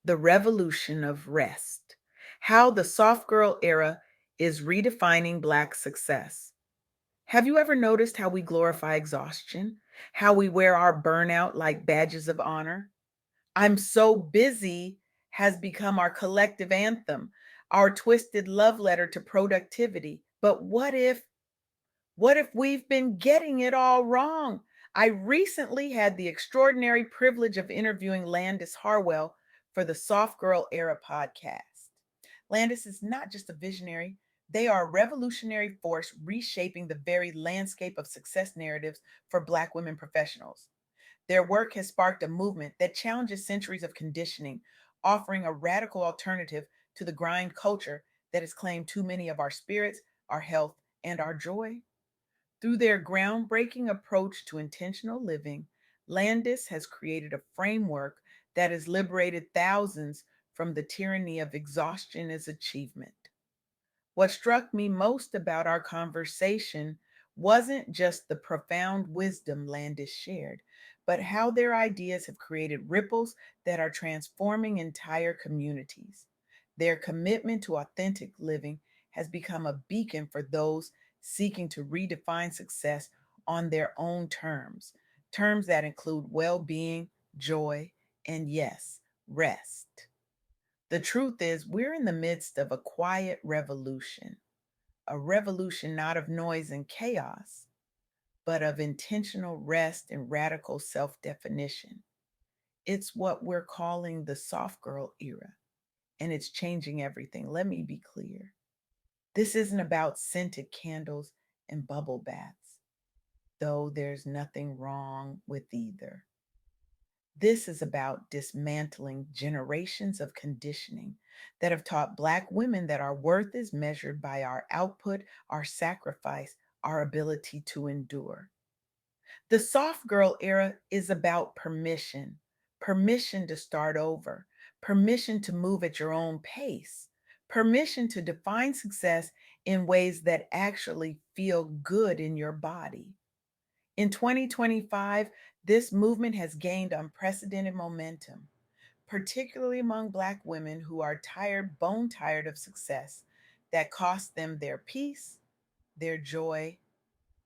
The revolution of rest. How the soft girl era is redefining Black success. Have you ever noticed how we glorify exhaustion? How we wear our burnout like badges of honor? I'm so busy has become our collective anthem, our twisted love letter to productivity. But what if we've been getting it all wrong? I recently had the extraordinary privilege of interviewing Landis Harwell for the Soft Girl Era podcast. Landis is not just a visionary, they are a revolutionary force reshaping the very landscape of success narratives for Black women professionals. Their work has sparked a movement that challenges centuries of conditioning, offering a radical alternative to the grind culture that has claimed too many of our spirits, our health, and our joy. Through their groundbreaking approach to intentional living, Landis has created a framework that has liberated thousands from the tyranny of exhaustion as achievement. What struck me most about our conversation wasn't just the profound wisdom Landis shared, but how their ideas have created ripples that are transforming entire communities. Their commitment to authentic living has become a beacon for those seeking to redefine success on their own terms, terms that include well being, joy, and yes, rest. The truth is, we're in the midst of a quiet revolution, a revolution not of noise and chaos, but of intentional rest and radical self definition. It's what we're calling the soft girl era, and it's changing everything. Let me be clear. This isn't about scented candles and bubble baths, though there's nothing wrong with either. This is about dismantling generations of conditioning that have taught Black women that our worth is measured by our output, our sacrifice, our ability to endure. The soft girl era is about permission, permission to start over, permission to move at your own pace, permission to define success in ways that actually feel good in your body. In 2025, this movement has gained unprecedented momentum, particularly among Black women who are tired, bone tired of success that costs them their peace, their joy,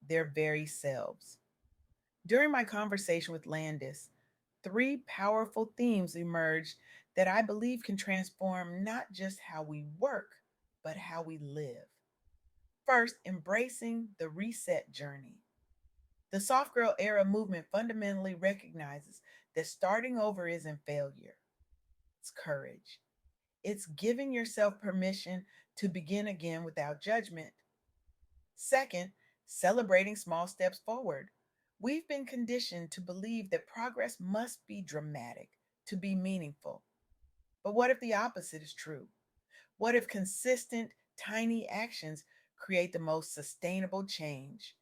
their very selves. During my conversation with Landis, three powerful themes emerged that I believe can transform not just how we work, but how we live. First, embracing the reset journey. The soft girl era movement fundamentally recognizes that starting over isn't failure, it's courage. It's giving yourself permission to begin again without judgment. Second, celebrating small steps forward. We've been conditioned to believe that progress must be dramatic to be meaningful. But what if the opposite is true? What if consistent, tiny actions create the most sustainable change?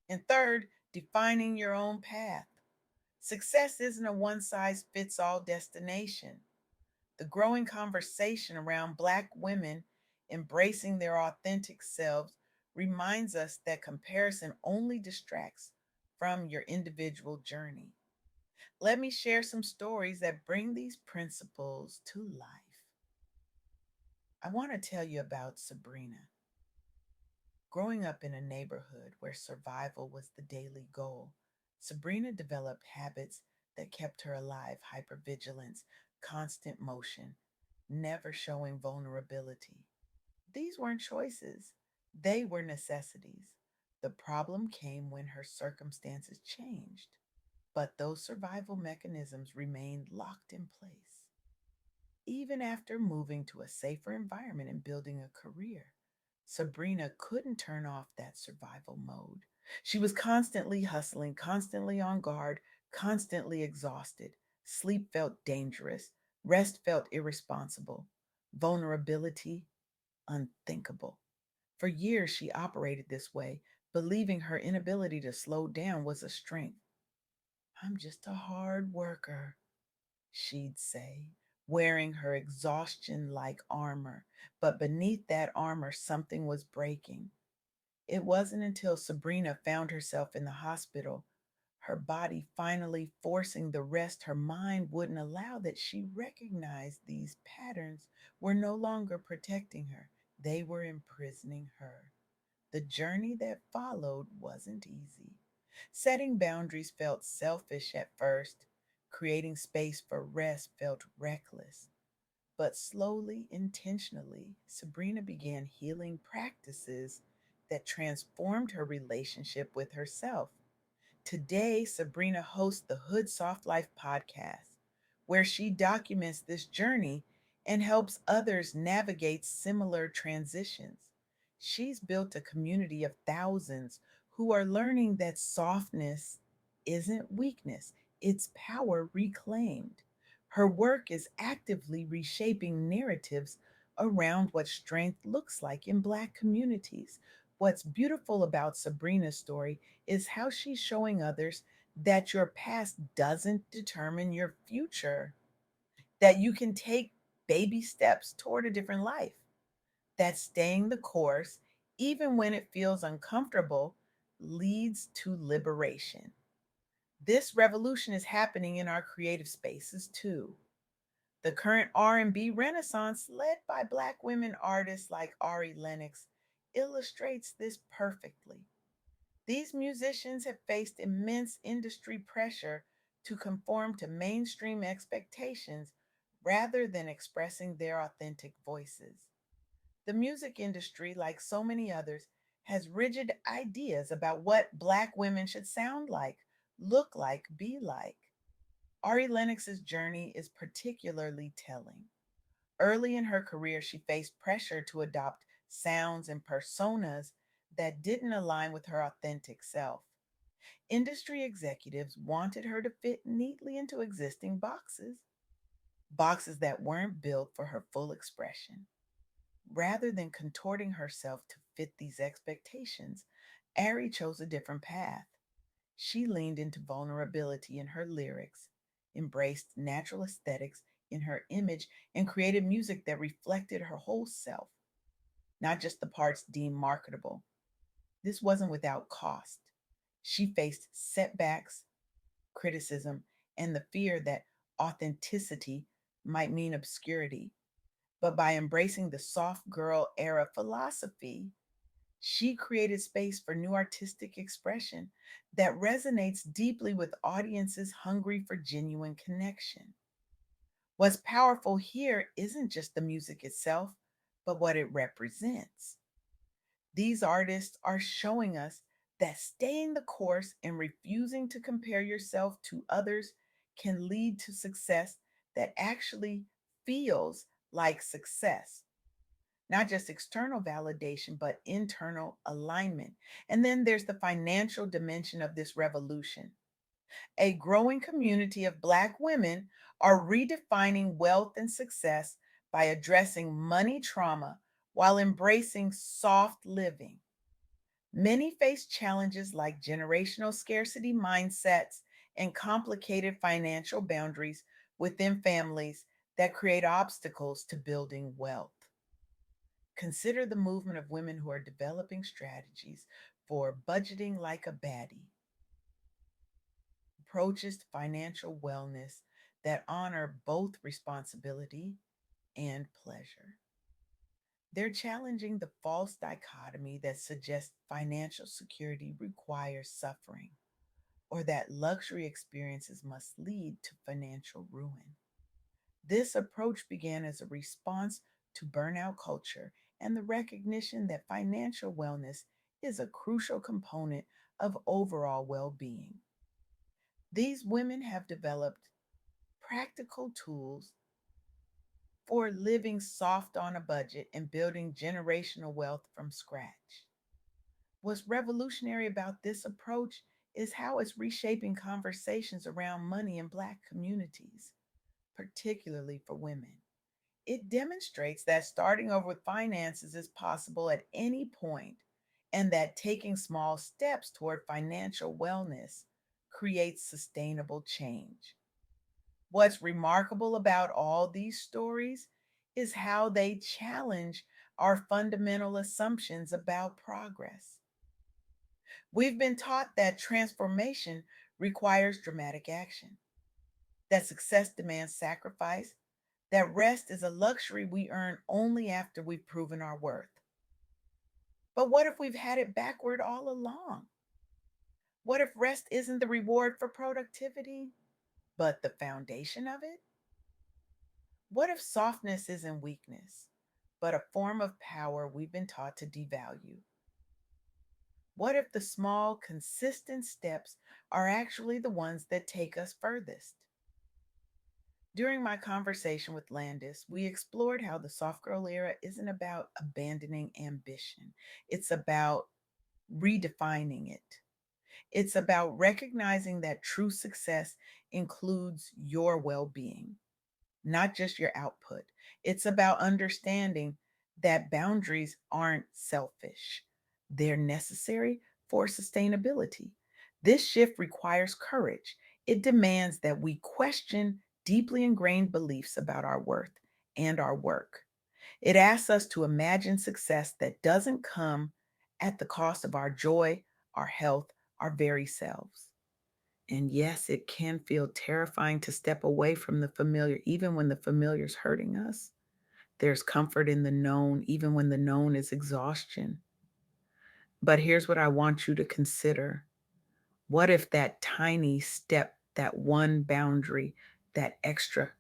And third, defining your own path. Success isn't a one size fits all destination. The growing conversation around Black women embracing their authentic selves reminds us that comparison only distracts from your individual journey. Let me share some stories that bring these principles to life. I want to tell you about Sabrina. Growing up in a neighborhood where survival was the daily goal, Sabrina developed habits that kept her alive: hypervigilance, constant motion, never showing vulnerability. These weren't choices, they were necessities. The problem came when her circumstances changed, but those survival mechanisms remained locked in place. Even after moving to a safer environment and building a career, Sabrina couldn't turn off that survival mode. She was constantly hustling, constantly on guard, constantly exhausted. Sleep felt dangerous, rest felt irresponsible, vulnerability unthinkable. For years, she operated this way, believing her inability to slow down was a strength. I'm just a hard worker, she'd say, wearing her exhaustion like armor. But beneath that armor, something was breaking. It wasn't until Sabrina found herself in the hospital, her body finally forcing the rest her mind wouldn't allow, that she recognized these patterns were no longer protecting her, they were imprisoning her. The journey that followed wasn't easy. Setting boundaries felt selfish at first, creating space for rest felt reckless. But slowly, intentionally, Sabrina began healing practices that transformed her relationship with herself. Today, Sabrina hosts the Hood Soft Life podcast, where she documents this journey and helps others navigate similar transitions. She's built a community of thousands who are learning that softness isn't weakness, it's power reclaimed. Her work is actively reshaping narratives around what strength looks like in Black communities. What's beautiful about Sabrina's story is how she's showing others that your past doesn't determine your future, that you can take baby steps toward a different life, that staying the course, even when it feels uncomfortable, leads to liberation. This revolution is happening in our creative spaces too. The current R&B renaissance, led by Black women artists like Ari Lennox, illustrates this perfectly. These musicians have faced immense industry pressure to conform to mainstream expectations rather than expressing their authentic voices. The music industry, like so many others, has rigid ideas about what Black women should sound like, look like, be like. Ari Lennox's journey is particularly telling. Early in her career, she faced pressure to adopt sounds and personas that didn't align with her authentic self. Industry executives wanted her to fit neatly into existing boxes, boxes that weren't built for her full expression. Rather than contorting herself to fit these expectations, Ari chose a different path. She leaned into vulnerability in her lyrics, embraced natural aesthetics in her image, and created music that reflected her whole self, not just the parts deemed marketable. This wasn't without cost. She faced setbacks, criticism, and the fear that authenticity might mean obscurity. But by embracing the soft girl era philosophy, she created space for new artistic expression that resonates deeply with audiences hungry for genuine connection. What's powerful here isn't just the music itself, but what it represents. These artists are showing us that staying the course and refusing to compare yourself to others can lead to success that actually feels like success. Not just external validation, but internal alignment. And then there's the financial dimension of this revolution. A growing community of Black women are redefining wealth and success by addressing money trauma while embracing soft living. Many face challenges like generational scarcity mindsets and complicated financial boundaries within families that create obstacles to building wealth. Consider the movement of women who are developing strategies for budgeting like a baddie, approaches to financial wellness that honor both responsibility and pleasure. They're challenging the false dichotomy that suggests financial security requires suffering, or that luxury experiences must lead to financial ruin. This approach began as a response to burnout culture and the recognition that financial wellness is a crucial component of overall well being. These women have developed practical tools for living soft on a budget and building generational wealth from scratch. What's revolutionary about this approach is how it's reshaping conversations around money in Black communities, particularly for women. It demonstrates that starting over with finances is possible at any point, and that taking small steps toward financial wellness creates sustainable change. What's remarkable about all these stories is how they challenge our fundamental assumptions about progress. We've been taught that transformation requires dramatic action, that success demands sacrifice, that rest is a luxury we earn only after we've proven our worth. But what if we've had it backward all along? What if rest isn't the reward for productivity, but the foundation of it? What if softness isn't weakness, but a form of power we've been taught to devalue? What if the small, consistent steps are actually the ones that take us furthest? During my conversation with Landis, we explored how the soft girl era isn't about abandoning ambition. It's about redefining it. It's about recognizing that true success includes your well being, not just your output. It's about understanding that boundaries aren't selfish, they're necessary for sustainability. This shift requires courage. It demands that we question deeply ingrained beliefs about our worth and our work. It asks us to imagine success that doesn't come at the cost of our joy, our health, our very selves. And yes, it can feel terrifying to step away from the familiar, even when the familiar is hurting us. There's comfort in the known, even when the known is exhaustion. But here's what I want you to consider. What if that tiny step, that one boundary, that extra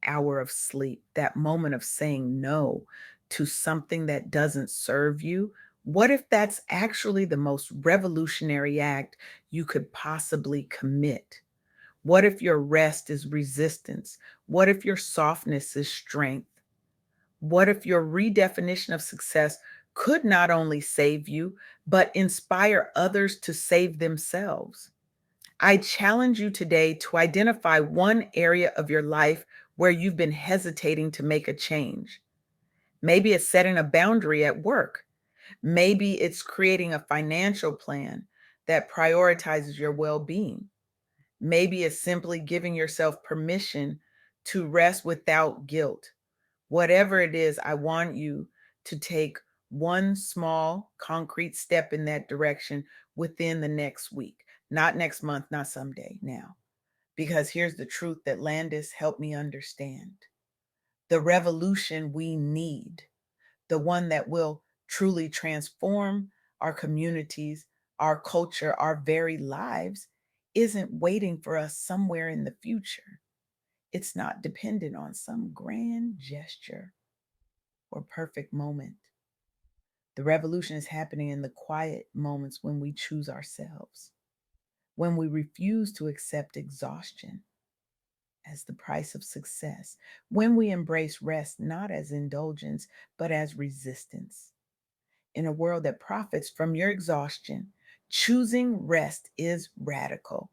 hour of sleep, that moment of saying no to something that doesn't serve you? What if that's actually the most revolutionary act you could possibly commit? What if your rest is resistance? What if your softness is strength? What if your redefinition of success could not only save you, but inspire others to save themselves? I challenge you today to identify one area of your life where you've been hesitating to make a change. Maybe it's setting a boundary at work. Maybe it's creating a financial plan that prioritizes your well being. Maybe it's simply giving yourself permission to rest without guilt. Whatever it is, I want you to take one small, concrete step in that direction within the next week, not next month, not someday, now. Because here's the truth that Landis helped me understand: the revolution we need, the one that will truly transform our communities, our culture, our very lives, isn't waiting for us somewhere in the future. It's not dependent on some grand gesture or perfect moment. The revolution is happening in the quiet moments when we choose ourselves, when we refuse to accept exhaustion as the price of success, when we embrace rest not as indulgence, but as resistance. In a world that profits from your exhaustion, choosing rest is radical.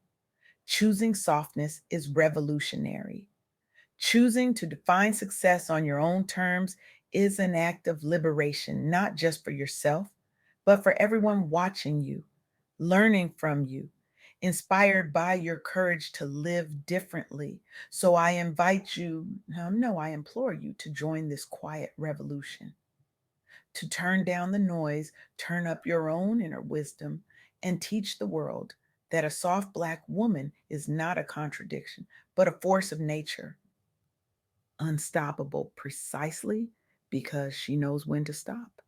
Choosing softness is revolutionary. Choosing to define success on your own terms is an act of liberation, not just for yourself, but for everyone watching you, learning from you, inspired by your courage to live differently. So I invite you, no, I implore you to join this quiet revolution, to turn down the noise, turn up your own inner wisdom, and teach the world that a soft Black woman is not a contradiction, but a force of nature, unstoppable precisely because she knows when to stop.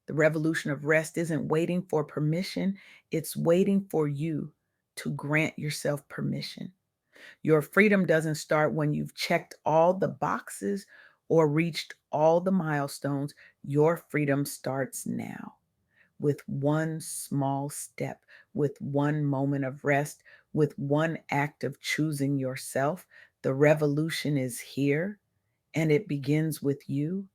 The revolution of rest isn't waiting for permission, it's waiting for you to grant yourself permission. Your freedom doesn't start when you've checked all the boxes or reached all the milestones. Your freedom starts now with one small step, with one moment of rest, with one act of choosing yourself. The revolution is here and it begins with you.